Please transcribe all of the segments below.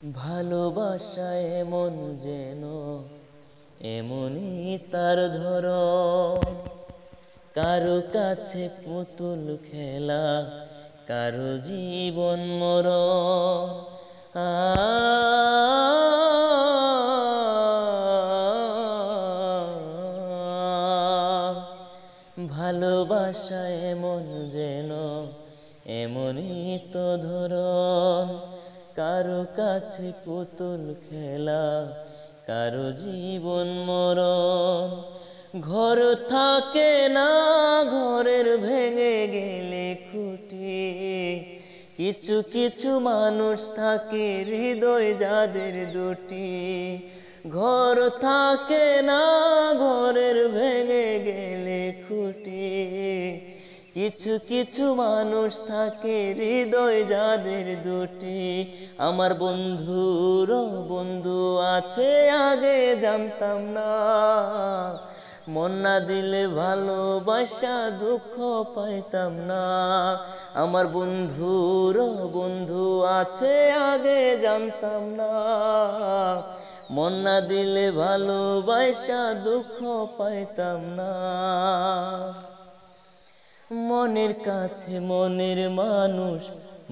ভালোবাসা এমন যেন এমনই তার ধরন, কারো কাছে পুতুল খেলা, কারো জীবন মরণ। ভালোবাসা এমন যেন এমনই তো ধরন, কারো কাছে পুতুল খেলা, কারো জীবন মরণ। ঘর থাকে না, ঘরের ভেঙে গেলে খুঁটি, কিছু কিছু মানুষ থাকে হৃদয় যাদের দুটি। ঘর থাকে না, ঘরের ভেঙে গেলে খুঁটি, কিছু কিছু মানুষ থাকে হৃদয় যাদের দুটি। আমার বন্ধুর বন্ধু আছে আগে জানতাম না, মন না দিলে ভালোবাসা দুঃখ পাইতাম না। আমার বন্ধুর বন্ধু আছে আগে জানতাম না, মন না দিলে ভালোবাসা দুঃখ পাইতাম না। মনের কাছে মনের মানুষ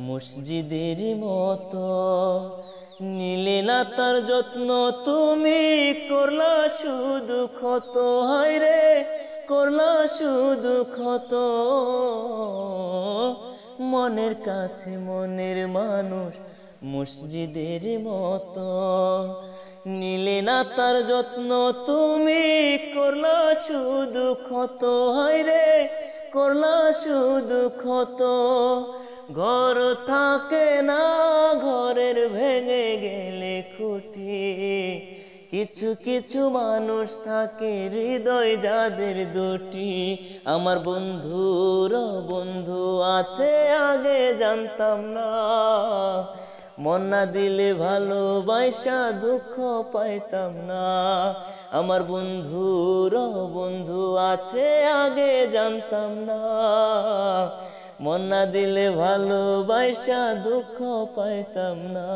মসজিদের মতো, নিলে না তার যত্ন তুমি করলা শুধু ক্ষত। হায় রে করলা শুধু ক্ষত। মনের কাছে মনের মানুষ মসজিদের মতো, নিলে না তার যত্ন তুমি করলা শুধু ক্ষত। হায় রে করলা শুধু ক্ষত। ঘর থাকে না, ঘরের ভেঙে গেলে খুঁটি, কিছু কিছু মানুষ থাকে হৃদয় যাদের দুটি। আমার বন্ধুর বন্ধু আছে আগে জানতাম না, মন না দিলে ভালোবাসা দুঃখ পাইতাম না। আমার বন্ধুর বন্ধু আছে আগে জানতাম না, মন না দিলে ভালোবাসা দুঃখ পাইতাম না।